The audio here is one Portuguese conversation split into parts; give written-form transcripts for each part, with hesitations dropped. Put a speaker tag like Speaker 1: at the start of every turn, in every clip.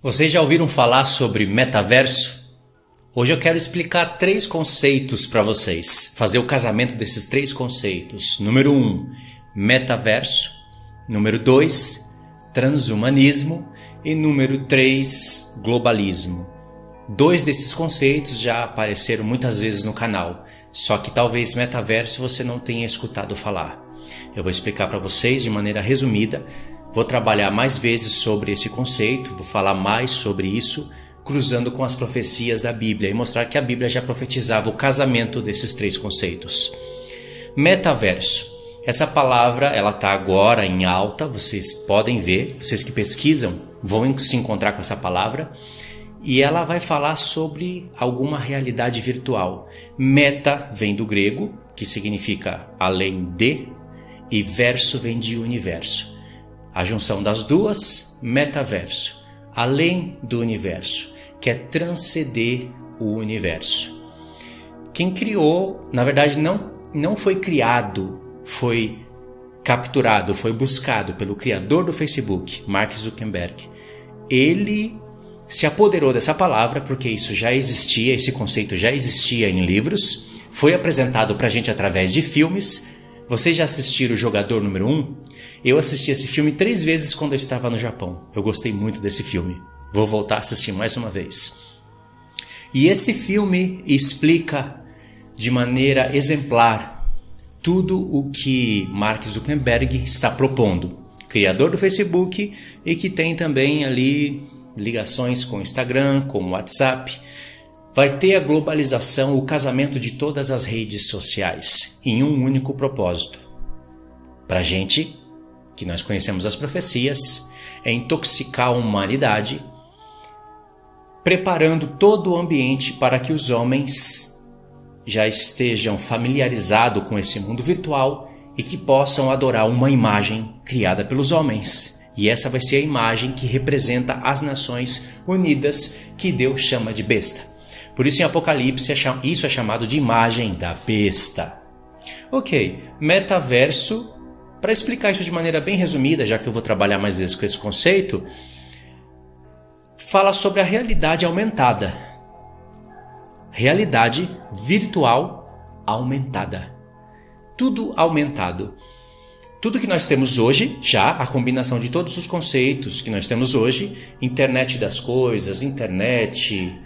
Speaker 1: Vocês já ouviram falar sobre metaverso? Hoje eu quero explicar 3 conceitos para vocês, fazer o casamento desses 3 conceitos. Número 1, metaverso. Número 2, transhumanismo. E número 3, globalismo. 2 desses conceitos já apareceram muitas vezes no canal, só que talvez metaverso você não tenha escutado falar. Eu vou explicar para vocês de maneira resumida. Vou trabalhar mais vezes sobre esse conceito, vou falar mais sobre isso, cruzando com as profecias da Bíblia e mostrar que a Bíblia já profetizava o casamento desses 3 conceitos. Metaverso. Essa palavra, ela está agora em alta, vocês podem ver, vocês que pesquisam vão se encontrar com essa palavra, e ela vai falar sobre alguma realidade virtual. Meta vem do grego, que significa além de, e verso vem de universo. A junção das duas, metaverso, além do universo, que é transcender o universo. Quem criou, na verdade não foi criado, foi capturado, foi buscado pelo criador do Facebook, Mark Zuckerberg. Ele se apoderou dessa palavra porque isso já existia, esse conceito já existia em livros, foi apresentado para a gente através de filmes. Vocês já assistiram o Jogador Número 1? Eu assisti esse filme 3 vezes quando eu estava no Japão. Eu gostei muito desse filme. Vou voltar a assistir mais uma vez. E esse filme explica de maneira exemplar tudo o que Mark Zuckerberg está propondo. Criador do Facebook e que tem também ali ligações com o Instagram, com o WhatsApp. Vai ter a globalização, o casamento de todas as redes sociais em um único propósito. Para a gente, que nós conhecemos as profecias, é intoxicar a humanidade, preparando todo o ambiente para que os homens já estejam familiarizados com esse mundo virtual e que possam adorar uma imagem criada pelos homens. E essa vai ser a imagem que representa as nações unidas que Deus chama de besta. Por isso em Apocalipse isso é chamado de imagem da besta. Ok, metaverso, para explicar isso de maneira bem resumida, já que eu vou trabalhar mais vezes com esse conceito, fala sobre a realidade aumentada. Realidade virtual aumentada. Tudo aumentado. Tudo que nós temos hoje, já a combinação de todos os conceitos que nós temos hoje, internet das coisas, internet,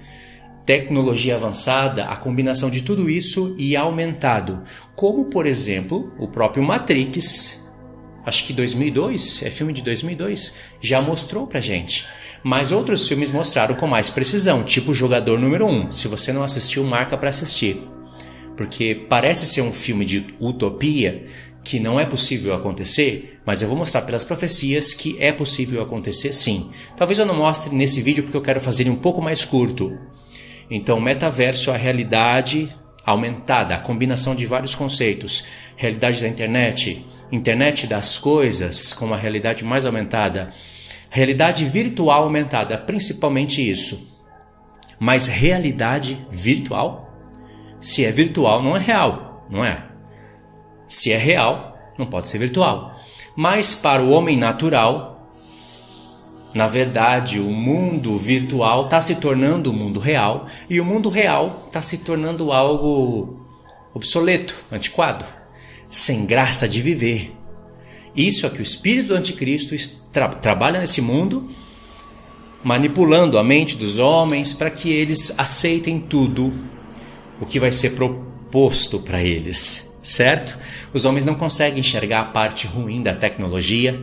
Speaker 1: tecnologia avançada, a combinação de tudo isso e aumentado. Como, por exemplo, o próprio Matrix, acho que 2002, é filme de 2002, já mostrou pra gente. Mas outros filmes mostraram com mais precisão, tipo Jogador Número 1. Se você não assistiu, marca para assistir. Porque parece ser um filme de utopia, que não é possível acontecer, mas eu vou mostrar pelas profecias que é possível acontecer sim. Talvez eu não mostre nesse vídeo porque eu quero fazer ele um pouco mais curto. Então, metaverso é a realidade aumentada, a combinação de vários conceitos. Realidade da internet, internet das coisas com uma realidade mais aumentada. Realidade virtual aumentada, principalmente isso. Mas realidade virtual? Se é virtual, não é real, não é? Se é real, não pode ser virtual. Mas para o homem natural, na verdade, o mundo virtual está se tornando o mundo real e o mundo real está se tornando algo obsoleto, antiquado, sem graça de viver. Isso é que o espírito do anticristo trabalha nesse mundo, manipulando a mente dos homens para que eles aceitem tudo o que vai ser proposto para eles. Certo? Os homens não conseguem enxergar a parte ruim da tecnologia,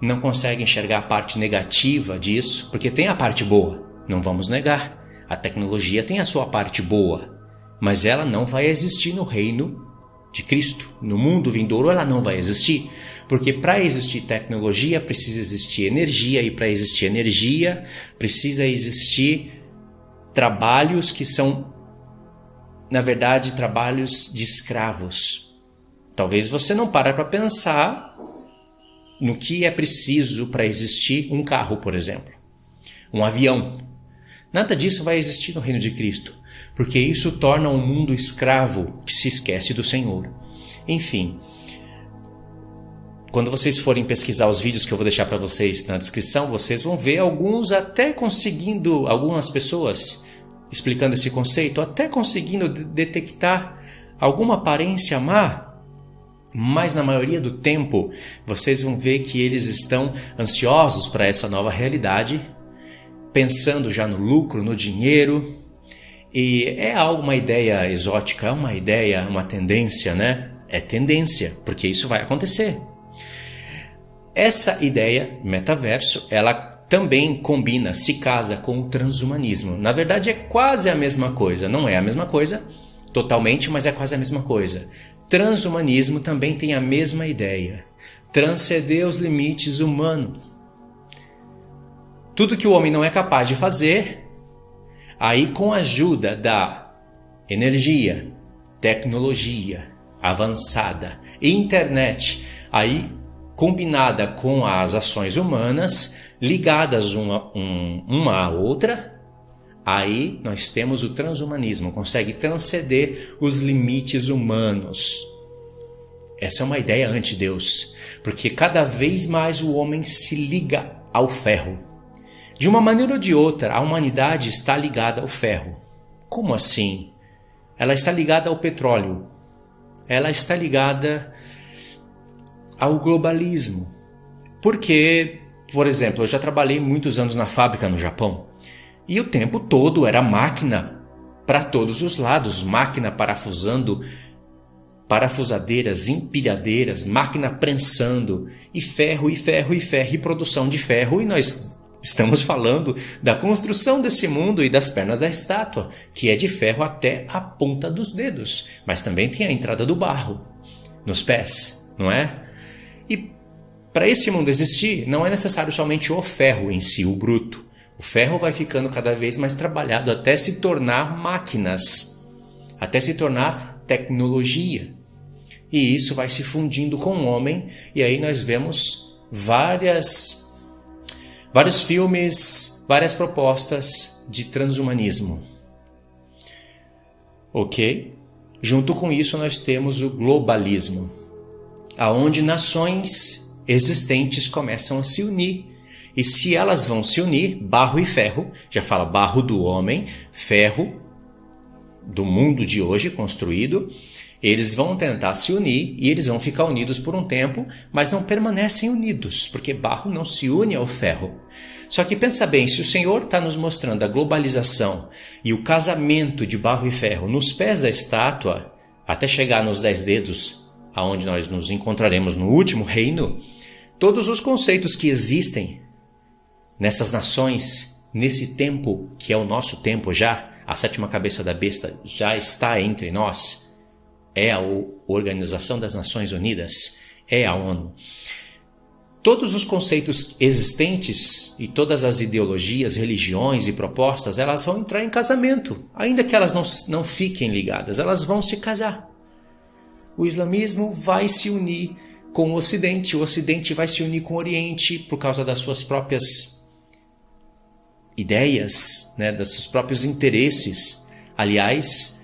Speaker 1: não conseguem enxergar a parte negativa disso, porque tem a parte boa, não vamos negar. A tecnologia tem a sua parte boa, mas ela não vai existir no reino de Cristo. No mundo vindouro ela não vai existir, porque para existir tecnologia precisa existir energia, e para existir energia precisa existir trabalhos que são, na verdade, trabalhos de escravos. Talvez você não para pensar no que é preciso para existir um carro, por exemplo. Um avião. Nada disso vai existir no reino de Cristo, porque isso torna um mundo escravo que se esquece do Senhor. Enfim, quando vocês forem pesquisar os vídeos que eu vou deixar para vocês na descrição, vocês vão ver alguns até conseguindo, algumas pessoas explicando esse conceito, até conseguindo detectar alguma aparência má. Mas na maioria do tempo, vocês vão ver que eles estão ansiosos para essa nova realidade, pensando já no lucro, no dinheiro. E é uma ideia exótica, é uma ideia, uma tendência, né? É tendência, porque isso vai acontecer. Essa ideia, metaverso, ela também combina, se casa com o transhumanismo. Na verdade, é quase a mesma coisa. Não é a mesma coisa totalmente, mas é quase a mesma coisa. Transhumanismo também tem a mesma ideia. Transcender os limites humanos. Tudo que o homem não é capaz de fazer, aí com a ajuda da energia, tecnologia avançada, internet, aí combinada com as ações humanas, ligadas uma à outra, aí nós temos o transhumanismo, consegue transcender os limites humanos. Essa é uma ideia anti-Deus, porque cada vez mais o homem se liga ao ferro. De uma maneira ou de outra, a humanidade está ligada ao ferro. Como assim? Ela está ligada ao petróleo. Ela está ligada ao globalismo. Porque, por exemplo, eu já trabalhei muitos anos na fábrica no Japão. E o tempo todo era máquina para todos os lados. Máquina parafusando, parafusadeiras, empilhadeiras, máquina prensando. E ferro, e ferro, e ferro, e produção de ferro. E nós estamos falando da construção desse mundo e das pernas da estátua, que é de ferro até a ponta dos dedos. Mas também tem a entrada do barro nos pés, não é? E para esse mundo existir, não é necessário somente o ferro em si, o bruto. O ferro vai ficando cada vez mais trabalhado até se tornar máquinas, até se tornar tecnologia. E isso vai se fundindo com o homem, e aí nós vemos vários filmes, várias propostas de transhumanismo. Ok? Junto com isso nós temos o globalismo, aonde nações existentes começam a se unir. E se elas vão se unir, barro e ferro, já fala barro do homem, ferro do mundo de hoje construído, eles vão tentar se unir e eles vão ficar unidos por um tempo, mas não permanecem unidos, porque barro não se une ao ferro. Só que pensa bem, se o Senhor está nos mostrando a globalização e o casamento de barro e ferro nos pés da estátua, até chegar nos 10 dedos, aonde nós nos encontraremos no último reino, todos os conceitos que existem nessas nações, nesse tempo que é o nosso tempo já, a sétima cabeça da besta já está entre nós, é a Organização das Nações Unidas, é a ONU. Todos os conceitos existentes e todas as ideologias, religiões e propostas, elas vão entrar em casamento, ainda que elas não fiquem ligadas, elas vão se casar. O islamismo vai se unir com o Ocidente vai se unir com o Oriente por causa das suas próprias ideias, né, dos seus próprios interesses. Aliás,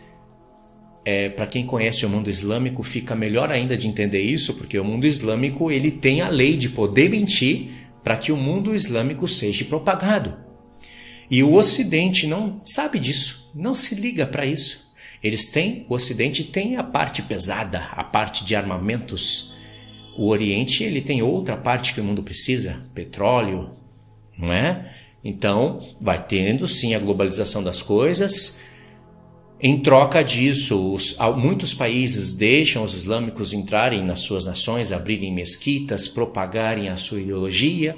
Speaker 1: para quem conhece o mundo islâmico, fica melhor ainda de entender isso, porque o mundo islâmico ele tem a lei de poder mentir para que o mundo islâmico seja propagado. E o Ocidente não sabe disso, não se liga para isso. O Ocidente tem a parte pesada, a parte de armamentos. O Oriente ele tem outra parte que o mundo precisa, petróleo, não é? Então, vai tendo sim a globalização das coisas. Em troca disso, muitos países deixam os islâmicos entrarem nas suas nações, abrirem mesquitas, propagarem a sua ideologia.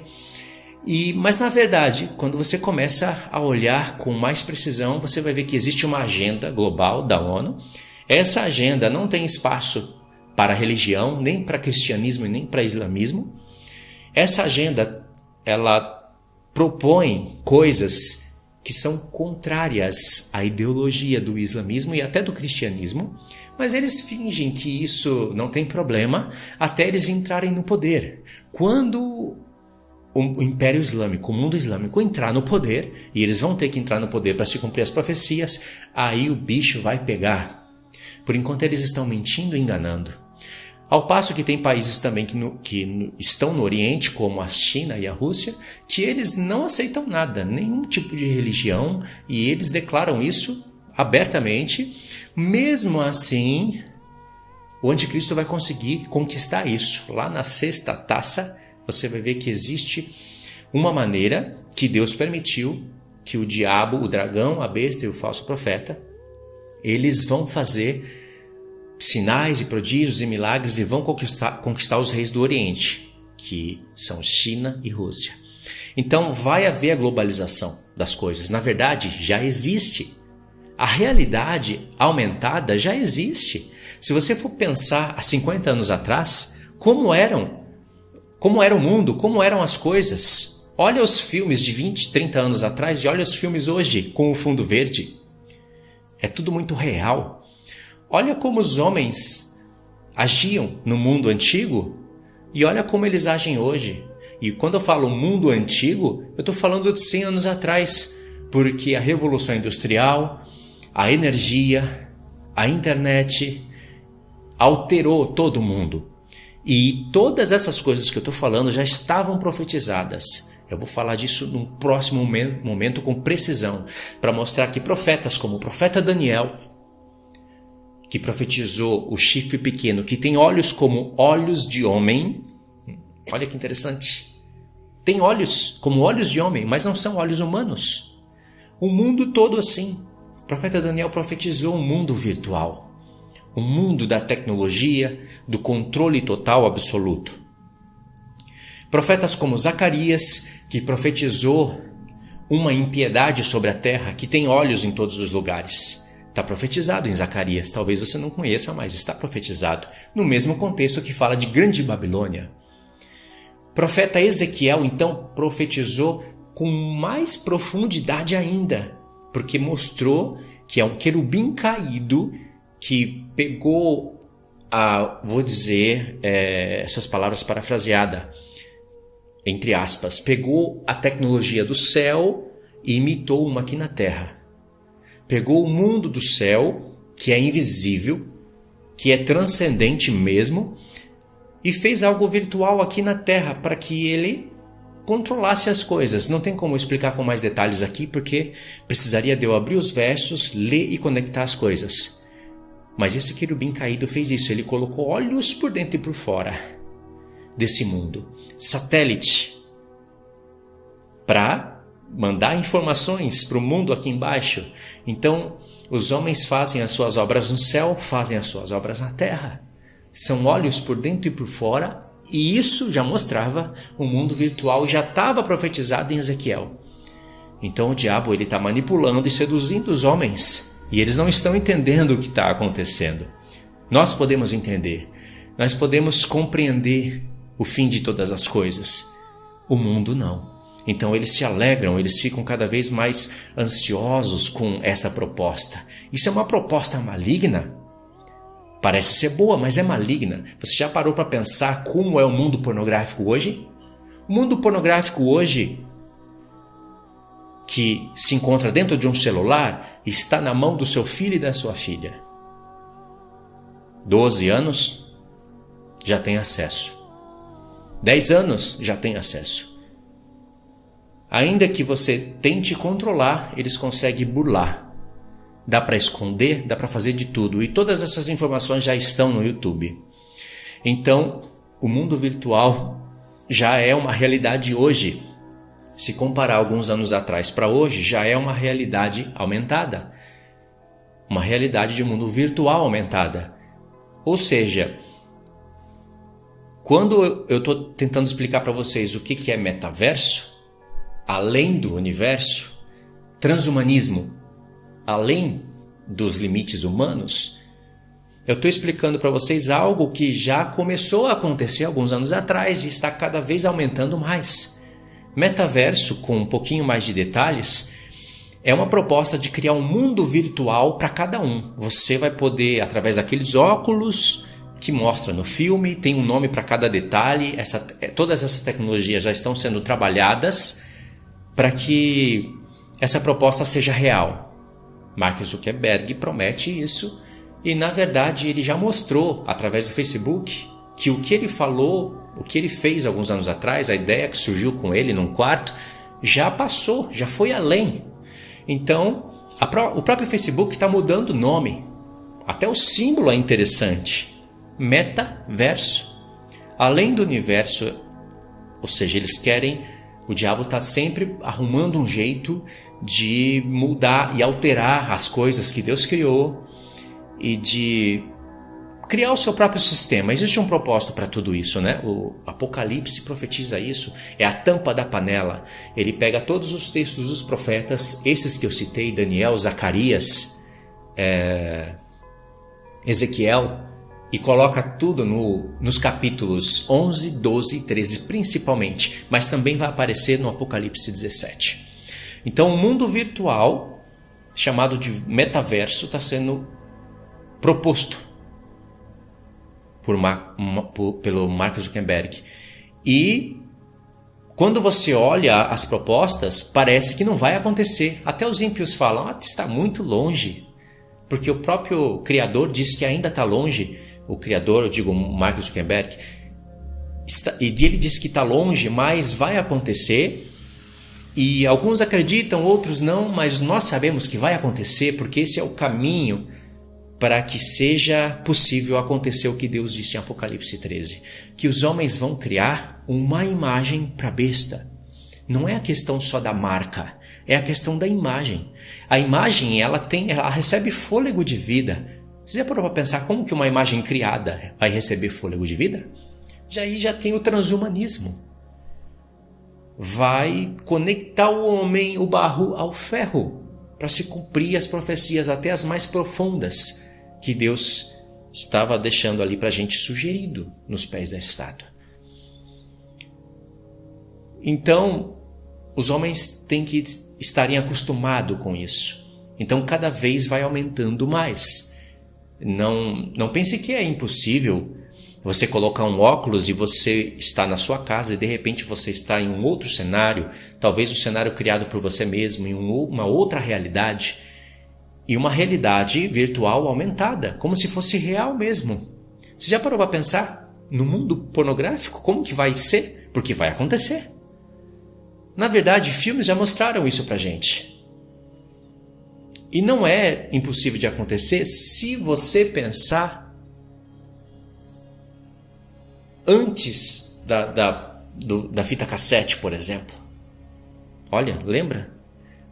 Speaker 1: Mas, na verdade, quando você começa a olhar com mais precisão, você vai ver que existe uma agenda global da ONU. Essa agenda não tem espaço para religião, nem para cristianismo e nem para islamismo. Essa agenda, ela propõe coisas que são contrárias à ideologia do islamismo e até do cristianismo, mas eles fingem que isso não tem problema até eles entrarem no poder. Quando o Império Islâmico, o mundo islâmico entrar no poder, e eles vão ter que entrar no poder para se cumprir as profecias, aí o bicho vai pegar. Por enquanto eles estão mentindo e enganando. Ao passo que tem países também que estão no Oriente, como a China e a Rússia, que eles não aceitam nada, nenhum tipo de religião, e eles declaram isso abertamente. Mesmo assim, o anticristo vai conseguir conquistar isso. Lá na sexta taça, você vai ver que existe uma maneira que Deus permitiu que o diabo, o dragão, a besta e o falso profeta, eles vão fazer sinais e prodígios e milagres e vão conquistar os reis do Oriente, que são China e Rússia. Então vai haver a globalização das coisas. Na verdade, já existe. A realidade aumentada já existe. Se você for pensar há 50 anos atrás, como era o mundo, como eram as coisas. Olha os filmes de 20, 30 anos atrás e olha os filmes hoje com o fundo verde. É tudo muito real. Olha como os homens agiam no mundo antigo e olha como eles agem hoje. E quando eu falo mundo antigo, eu estou falando de 100 anos atrás, porque a Revolução Industrial, a energia, a internet alterou todo mundo. E todas essas coisas que eu estou falando já estavam profetizadas. Eu vou falar disso num próximo momento com precisão, para mostrar que profetas como o profeta Daniel, que profetizou o chifre pequeno, que tem olhos como olhos de homem. Olha que interessante. Tem olhos como olhos de homem, mas não são olhos humanos. O mundo todo assim. O profeta Daniel profetizou um mundo virtual. Um mundo da tecnologia, do controle total absoluto. Profetas como Zacarias, que profetizou uma impiedade sobre a terra, que tem olhos em todos os lugares. Está profetizado em Zacarias, talvez você não conheça, mas está profetizado, no mesmo contexto que fala de Grande Babilônia. Profeta Ezequiel, então, profetizou com mais profundidade ainda, porque mostrou que é um querubim caído que pegou vou dizer essas palavras parafraseadas, entre aspas, pegou a tecnologia do céu e imitou uma aqui na terra. Pegou o mundo do céu, que é invisível, que é transcendente mesmo, e fez algo virtual aqui na Terra para que ele controlasse as coisas. Não tem como explicar com mais detalhes aqui, porque precisaria de eu abrir os versos, ler e conectar as coisas. Mas esse querubim caído fez isso, ele colocou olhos por dentro e por fora desse mundo. Satélite para mandar informações para o mundo aqui embaixo. Então, os homens fazem as suas obras no céu, fazem as suas obras na terra. São olhos por dentro e por fora, e isso já mostrava o mundo virtual, já estava profetizado em Ezequiel. Então o diabo está manipulando e seduzindo os homens, e eles não estão entendendo o que está acontecendo. Nós podemos entender, nós podemos compreender o fim de todas as coisas. O mundo não. Então eles se alegram, eles ficam cada vez mais ansiosos com essa proposta. Isso é uma proposta maligna? Parece ser boa, mas é maligna. Você já parou para pensar como é o mundo pornográfico hoje? O mundo pornográfico hoje, que se encontra dentro de um celular, está na mão do seu filho e da sua filha. 12 anos, já tem acesso. 10 anos, já tem acesso. Ainda que você tente controlar, eles conseguem burlar. Dá para esconder, dá para fazer de tudo. E todas essas informações já estão no YouTube. Então, o mundo virtual já é uma realidade hoje. Se comparar alguns anos atrás para hoje, já é uma realidade aumentada. Uma realidade de mundo virtual aumentada. Ou seja, quando eu estou tentando explicar para vocês o que é metaverso, além do universo, transhumanismo, além dos limites humanos, eu estou explicando para vocês algo que já começou a acontecer alguns anos atrás e está cada vez aumentando mais. Metaverso, com um pouquinho mais de detalhes, é uma proposta de criar um mundo virtual para cada um. Você vai poder, através daqueles óculos que mostra no filme, tem um nome para cada detalhe, todas essas tecnologias já estão sendo trabalhadas para que essa proposta seja real. Mark Zuckerberg promete isso e, na verdade, ele já mostrou, através do Facebook, que o que ele falou, o que ele fez alguns anos atrás, a ideia que surgiu com ele num quarto, já passou, já foi além. Então, o próprio Facebook está mudando o nome. Até o símbolo é interessante. Metaverso. Além do universo, ou seja, eles querem... O diabo está sempre arrumando um jeito de mudar e alterar as coisas que Deus criou e de criar o seu próprio sistema. Existe um propósito para tudo isso, né? O Apocalipse profetiza isso. É a tampa da panela. Ele pega todos os textos dos profetas, esses que eu citei, Daniel, Zacarias, Ezequiel, e coloca tudo nos capítulos 11, 12 e 13 principalmente, mas também vai aparecer no Apocalipse 17. Então o mundo virtual, chamado de metaverso, está sendo proposto pelo Mark Zuckerberg. E quando você olha as propostas, parece que não vai acontecer. Até os ímpios falam, está muito longe, porque o próprio criador diz que ainda está longe. O criador, eu digo Mark Zuckerberg, e ele diz que está longe, mas vai acontecer. E alguns acreditam, outros não, mas nós sabemos que vai acontecer, porque esse é o caminho para que seja possível acontecer o que Deus disse em Apocalipse 13, que os homens vão criar uma imagem para a besta. Não é a questão só da marca, é a questão da imagem. A imagem, ela recebe fôlego de vida. Você já parou para pensar como que uma imagem criada vai receber fôlego de vida? Já tem o transhumanismo. Vai conectar o homem, o barro, ao ferro, para se cumprir as profecias, até as mais profundas, que Deus estava deixando ali para a gente sugerido nos pés da estátua. Então, os homens têm que estarem acostumados com isso. Então, cada vez vai aumentando mais. Não pense que é impossível você colocar um óculos e você está na sua casa e de repente você está em um outro cenário, talvez um cenário criado por você mesmo, em uma outra realidade, e uma realidade virtual aumentada, como se fosse real mesmo. Você já parou para pensar no mundo pornográfico? Como que vai ser? Porque vai acontecer. Na verdade, filmes já mostraram isso pra gente. E não é impossível de acontecer se você pensar antes da fita cassete, por exemplo. Olha, lembra?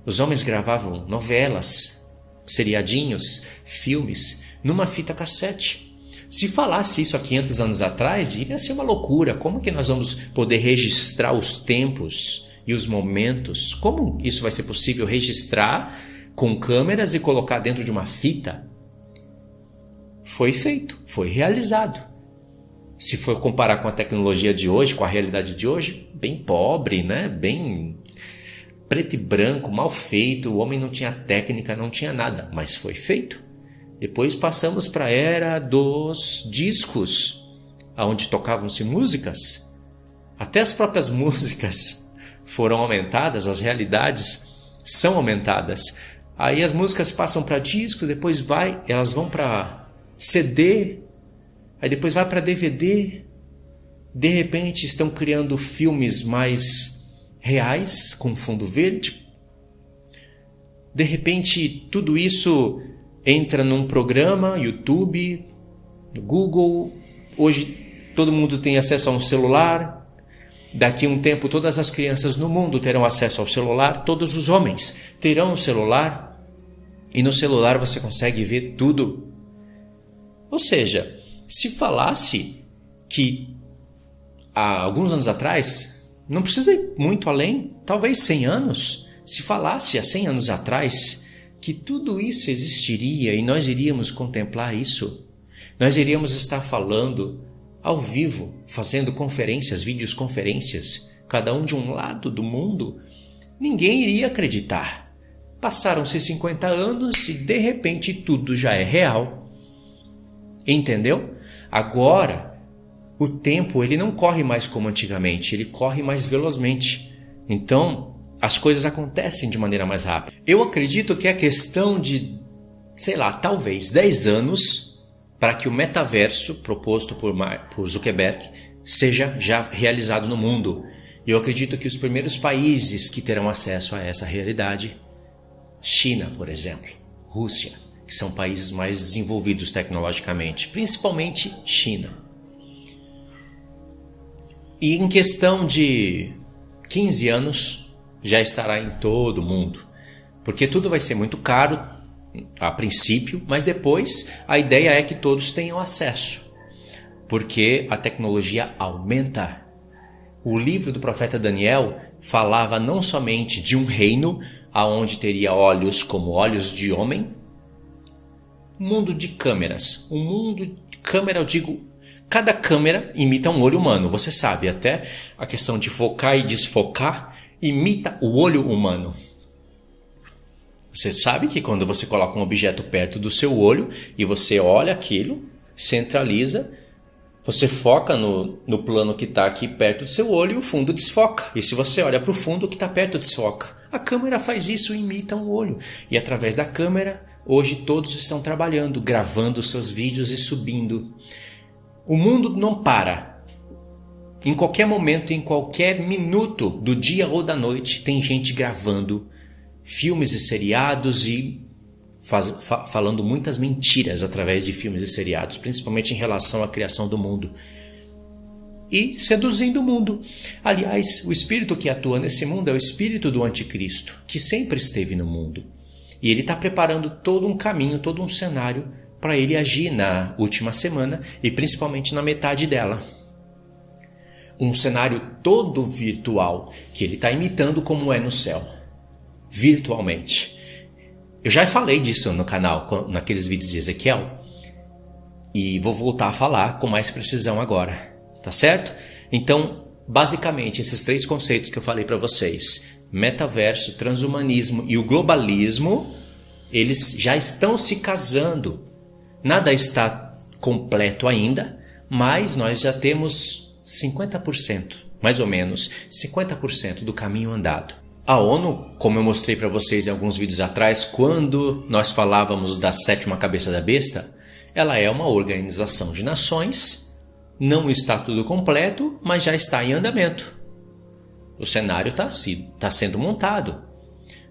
Speaker 1: Os homens gravavam novelas, seriadinhos, filmes, numa fita cassete. Se falasse isso há 500 anos atrás, iria ser uma loucura. Como que nós vamos poder registrar os tempos e os momentos? Como isso vai ser possível registrar com câmeras e colocar dentro de uma fita? Foi feito, foi realizado. Se for comparar com a tecnologia de hoje, com a realidade de hoje, bem pobre, né? Bem preto e branco, mal feito, o homem não tinha técnica, não tinha nada, mas foi feito. Depois passamos para a era dos discos, onde tocavam-se músicas. Até as próprias músicas foram aumentadas, as realidades são aumentadas. Aí as músicas passam para disco, depois elas vão para CD, aí depois vai para DVD. De repente estão criando filmes mais reais, com fundo verde. De repente tudo isso entra num programa, YouTube, Google. Hoje todo mundo tem acesso a um celular. Daqui a um tempo todas as crianças no mundo terão acesso ao celular. Todos os homens terão um celular. E no celular você consegue ver tudo. Ou seja, se falasse que há alguns anos atrás, não precisa ir muito além, talvez 100 anos, se falasse há 100 anos atrás que tudo isso existiria e nós iríamos contemplar isso, nós iríamos estar falando ao vivo, fazendo conferências, videoconferências, cada um de um lado do mundo, ninguém iria acreditar. Passaram-se 50 anos e de repente tudo já é real. Entendeu? Agora, o tempo ele não corre mais como antigamente, ele corre mais velozmente. Então, as coisas acontecem de maneira mais rápida. Eu acredito que é questão de, talvez 10 anos para que o metaverso proposto por Zuckerberg seja já realizado no mundo. E eu acredito que os primeiros países que terão acesso a essa realidade, China, por exemplo, Rússia, que são países mais desenvolvidos tecnologicamente, principalmente China. E em questão de 15 anos já estará em todo o mundo, porque tudo vai ser muito caro a princípio, mas depois a ideia é que todos tenham acesso, porque a tecnologia aumenta. O livro do profeta Daniel falava não somente de um reino onde teria olhos como olhos de homem, mundo de câmeras. Um mundo de câmera, eu digo, cada câmera imita um olho humano. Você sabe, até a questão de focar e desfocar imita o olho humano. Você sabe que quando você coloca um objeto perto do seu olho e você olha aquilo, centraliza, você foca no plano que está aqui perto do seu olho e o fundo desfoca. E se você olha para o fundo, o que está perto desfoca. A câmera faz isso e imita um olho. E através da câmera, hoje todos estão trabalhando, gravando seus vídeos e subindo. O mundo não para. Em qualquer momento, em qualquer minuto do dia ou da noite, tem gente gravando filmes e seriados e falando muitas mentiras através de filmes e seriados, principalmente em relação à criação do mundo. E seduzindo o mundo. Aliás, o espírito que atua nesse mundo é o espírito do anticristo, que sempre esteve no mundo. E ele está preparando todo um caminho, todo um cenário para ele agir na última semana e principalmente na metade dela. Um cenário todo virtual, que ele está imitando como é no céu. Virtualmente. Eu já falei disso no canal, naqueles vídeos de Ezequiel. E vou voltar a falar com mais precisão agora. Tá certo? Então, basicamente, esses 3 conceitos que eu falei para vocês, metaverso, transhumanismo e o globalismo, eles já estão se casando. Nada está completo ainda, mas nós já temos 50%, mais ou menos, 50% do caminho andado. A ONU, como eu mostrei para vocês em alguns vídeos atrás, quando nós falávamos da 7ª cabeça da besta, ela é uma organização de nações. Não está tudo completo, mas já está em andamento. O cenário está sendo montado.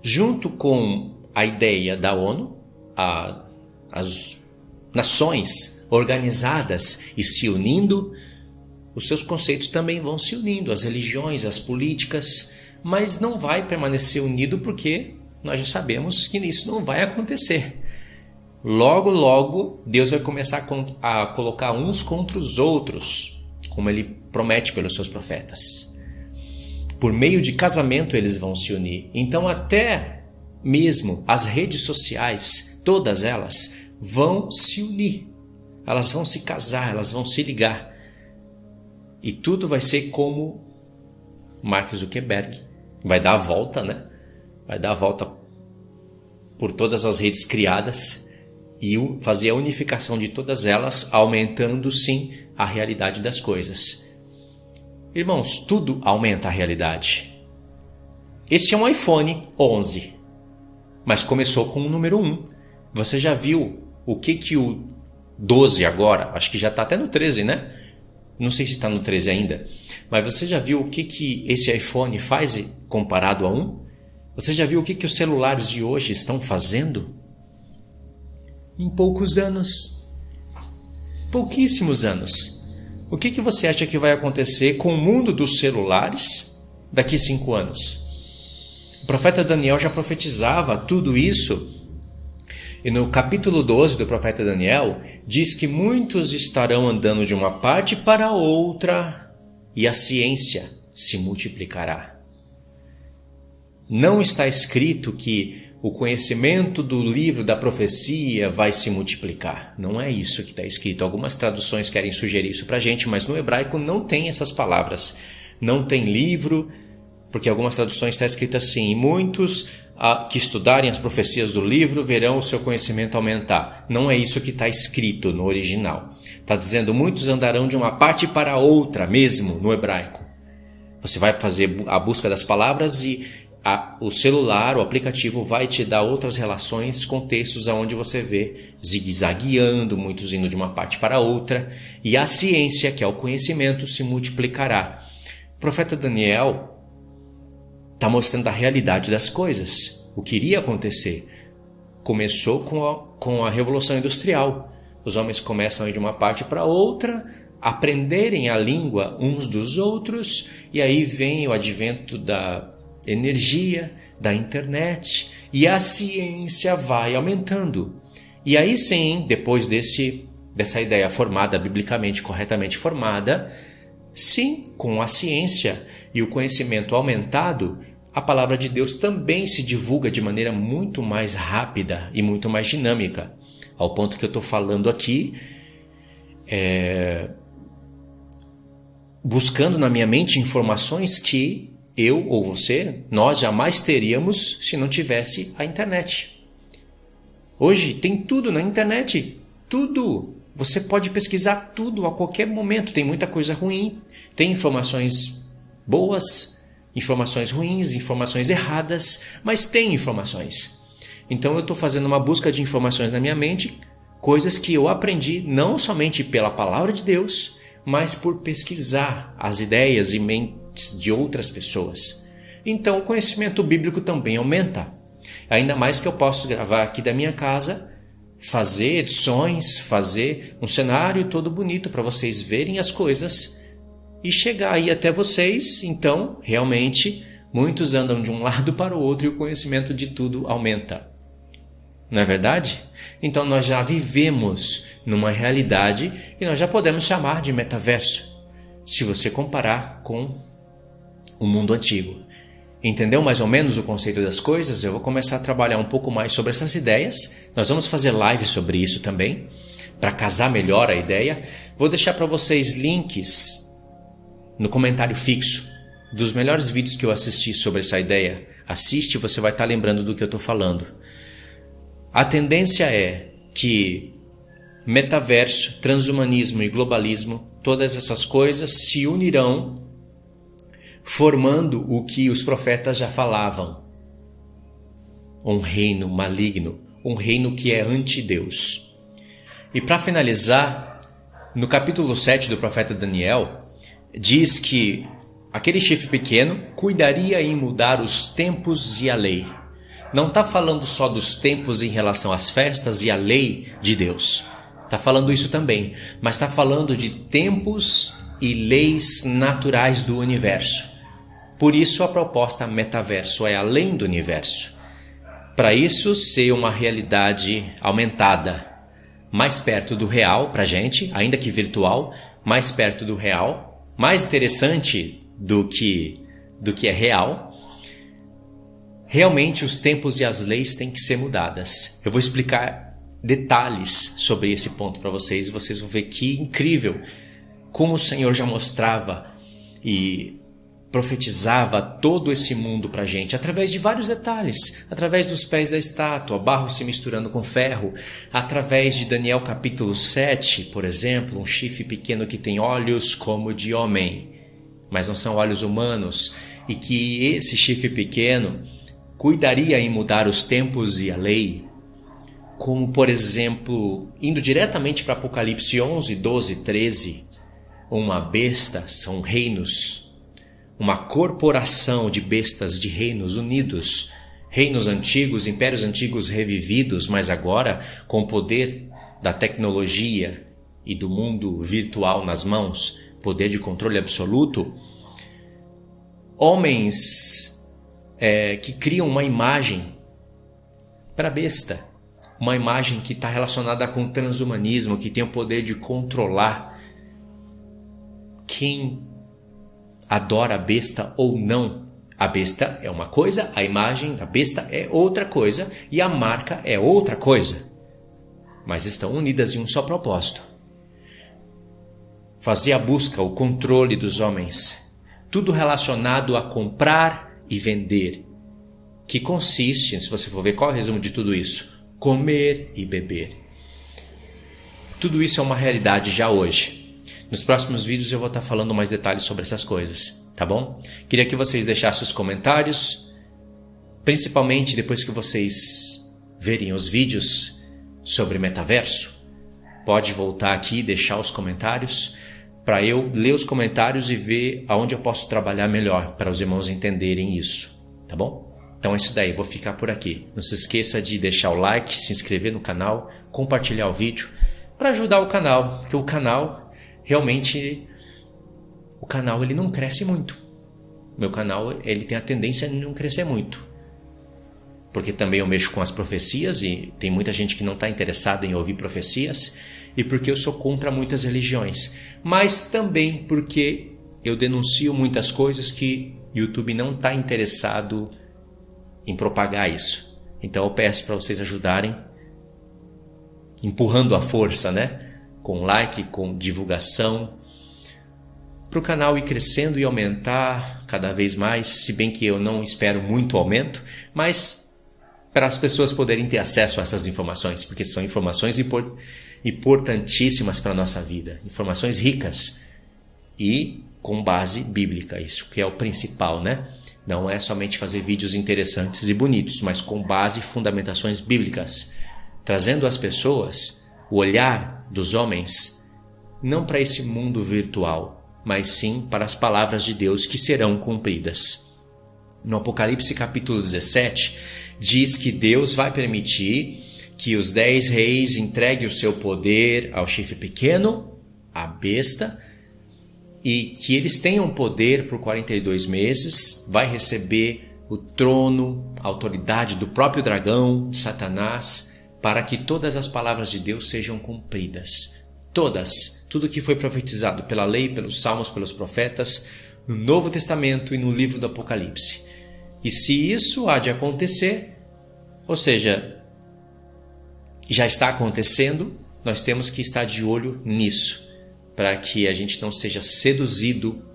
Speaker 1: Junto com a ideia da ONU, as nações organizadas e se unindo, os seus conceitos também vão se unindo, as religiões, as políticas, mas não vai permanecer unido porque nós já sabemos que isso não vai acontecer. Logo, logo, Deus vai começar a colocar uns contra os outros, como Ele promete pelos seus profetas. Por meio de casamento eles vão se unir. Então até mesmo as redes sociais, todas elas, vão se unir. Elas vão se casar, elas vão se ligar. E tudo vai ser como Mark Zuckerberg vai dar a volta, né? Vai dar a volta por todas as redes criadas e fazer a unificação de todas elas, aumentando sim a realidade das coisas. Irmãos, tudo aumenta a realidade. Esse é um iPhone 11, mas começou com o número 1. Você já viu o que o 12 agora, acho que já está até no 13, né? Não sei se está no 13 ainda, mas você já viu o que esse iPhone faz comparado a 1? Você já viu o que os celulares de hoje estão fazendo? Em poucos anos, pouquíssimos anos. O que você acha que vai acontecer com o mundo dos celulares daqui 5 anos? O profeta Daniel já profetizava tudo isso. E no capítulo 12 do profeta Daniel, diz que muitos estarão andando de uma parte para outra e a ciência se multiplicará. Não está escrito que o conhecimento do livro da profecia vai se multiplicar. Não é isso que está escrito. Algumas traduções querem sugerir isso para a gente, mas no hebraico não tem essas palavras. Não tem livro, porque algumas traduções está escrito assim: muitos que estudarem as profecias do livro verão o seu conhecimento aumentar. Não é isso que está escrito no original. Está dizendo muitos andarão de uma parte para outra mesmo no hebraico. Você vai fazer a busca das palavras e o celular, o aplicativo vai te dar outras relações, contextos onde você vê zigue-zagueando, muitos indo de uma parte para outra, e a ciência, que é o conhecimento, se multiplicará. O profeta Daniel está mostrando a realidade das coisas, o que iria acontecer. Começou com a Revolução Industrial. Os homens começam a ir de uma parte para outra, aprenderem a língua uns dos outros, e aí vem o advento da energia, da internet, e a ciência vai aumentando. E aí sim, depois dessa ideia formada, biblicamente corretamente formada, sim, com a ciência e o conhecimento aumentado, a palavra de Deus também se divulga de maneira muito mais rápida e muito mais dinâmica, ao ponto que eu estou falando aqui, buscando na minha mente informações que eu ou você, nós jamais teríamos se não tivesse a internet. Hoje tem tudo na internet, tudo. Você pode pesquisar tudo a qualquer momento. Tem muita coisa ruim, tem informações boas, informações ruins, informações erradas, mas tem informações. Então eu estou fazendo uma busca de informações na minha mente, coisas que eu aprendi não somente pela palavra de Deus, mas por pesquisar as ideias e mentes de outras pessoas. Então o conhecimento bíblico também aumenta. Ainda mais que eu posso gravar aqui da minha casa, fazer edições, fazer um cenário todo bonito para vocês verem as coisas e chegar aí até vocês. Então, realmente, muitos andam de um lado para o outro e o conhecimento de tudo aumenta. Não é verdade? Então nós já vivemos numa realidade que nós já podemos chamar de metaverso, se você comparar com o mundo antigo. Entendeu mais ou menos o conceito das coisas? Eu vou começar a trabalhar um pouco mais sobre essas ideias. Nós vamos fazer live sobre isso também, para casar melhor a ideia. Vou deixar para vocês links no comentário fixo dos melhores vídeos que eu assisti sobre essa ideia. Assiste e você vai estar lembrando do que eu estou falando. A tendência é que metaverso, transhumanismo e globalismo, todas essas coisas se unirão, formando o que os profetas já falavam. Um reino maligno, um reino que é anti-Deus. E para finalizar, no capítulo 7 do profeta Daniel, diz que aquele chifre pequeno cuidaria em mudar os tempos e a lei. Não está falando só dos tempos em relação às festas e à lei de Deus. Está falando isso também, mas está falando de tempos e leis naturais do universo. Por isso a proposta metaverso é além do universo. Para isso ser uma realidade aumentada, mais perto do real para a gente, ainda que virtual, mais perto do real, mais interessante do que é real. Realmente os tempos e as leis têm que ser mudadas. Eu vou explicar detalhes sobre esse ponto para vocês e vocês vão ver que incrível como o Senhor já mostrava e profetizava todo esse mundo para a gente através de vários detalhes, através dos pés da estátua, barro se misturando com ferro, através de Daniel capítulo 7, por exemplo, um chifre pequeno que tem olhos como de homem, mas não são olhos humanos, e que esse chifre pequeno cuidaria em mudar os tempos e a lei, como por exemplo, indo diretamente para Apocalipse 11, 12, 13, uma besta, são reinos, uma corporação de bestas de reinos unidos, reinos antigos, impérios antigos revividos, mas agora com o poder da tecnologia e do mundo virtual nas mãos, poder de controle absoluto, homens que criam uma imagem para a besta, uma imagem que está relacionada com o transhumanismo, que tem o poder de controlar quem adora a besta ou não. A besta é uma coisa, a imagem da besta é outra coisa e a marca é outra coisa. Mas estão unidas em um só propósito. Fazer a busca, o controle dos homens. Tudo relacionado a comprar e vender. Que consiste, se você for ver qual é o resumo de tudo isso, comer e beber. Tudo isso é uma realidade já hoje. Nos próximos vídeos eu vou estar falando mais detalhes sobre essas coisas, tá bom? Queria que vocês deixassem os comentários, principalmente depois que vocês verem os vídeos sobre metaverso, pode voltar aqui e deixar os comentários para eu ler os comentários e ver aonde eu posso trabalhar melhor para os irmãos entenderem isso, tá bom? Então é isso daí, vou ficar por aqui. Não se esqueça de deixar o like, se inscrever no canal, compartilhar o vídeo para ajudar o canal, porque o canal realmente, ele não cresce muito. Meu canal, ele tem a tendência a não crescer muito. Porque também eu mexo com as profecias e tem muita gente que não está interessada em ouvir profecias, e porque eu sou contra muitas religiões, mas também porque eu denuncio muitas coisas que o YouTube não está interessado em propagar isso. Então eu peço para vocês ajudarem, empurrando a força, né? Com like, com divulgação, para o canal ir crescendo e aumentar cada vez mais, se bem que eu não espero muito aumento, mas para as pessoas poderem ter acesso a essas informações, porque são informações importantíssimas para a nossa vida, informações ricas e com base bíblica, isso que é o principal, né? Não é somente fazer vídeos interessantes e bonitos, mas com base e fundamentações bíblicas, trazendo às pessoas o olhar dos homens não para esse mundo virtual, mas sim para as palavras de Deus que serão cumpridas. No Apocalipse capítulo 17, diz que Deus vai permitir que os 10 reis entreguem o seu poder ao chifre pequeno, à besta, e que eles tenham poder por 42 meses, vai receber o trono, a autoridade do próprio dragão, de Satanás, para que todas as palavras de Deus sejam cumpridas. Todas, tudo que foi profetizado pela lei, pelos salmos, pelos profetas, no Novo Testamento e no livro do Apocalipse. E se isso há de acontecer, ou seja, já está acontecendo, nós temos que estar de olho nisso, para que a gente não seja seduzido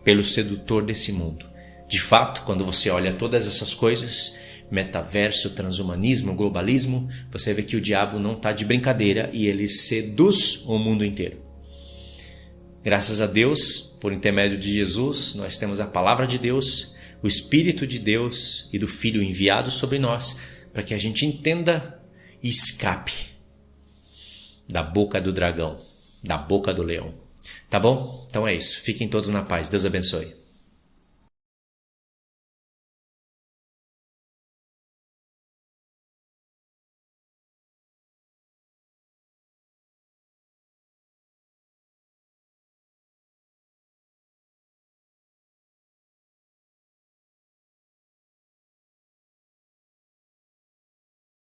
Speaker 1: pelo sedutor desse mundo. De fato, quando você olha todas essas coisas, metaverso, transhumanismo, globalismo, você vê que o diabo não está de brincadeira e ele seduz o mundo inteiro. Graças a Deus, por intermédio de Jesus, nós temos a palavra de Deus, o Espírito de Deus e do Filho enviado sobre nós, para que a gente entenda e escape da boca do dragão, da boca do leão. Tá bom? Então é isso. Fiquem todos na paz. Deus abençoe.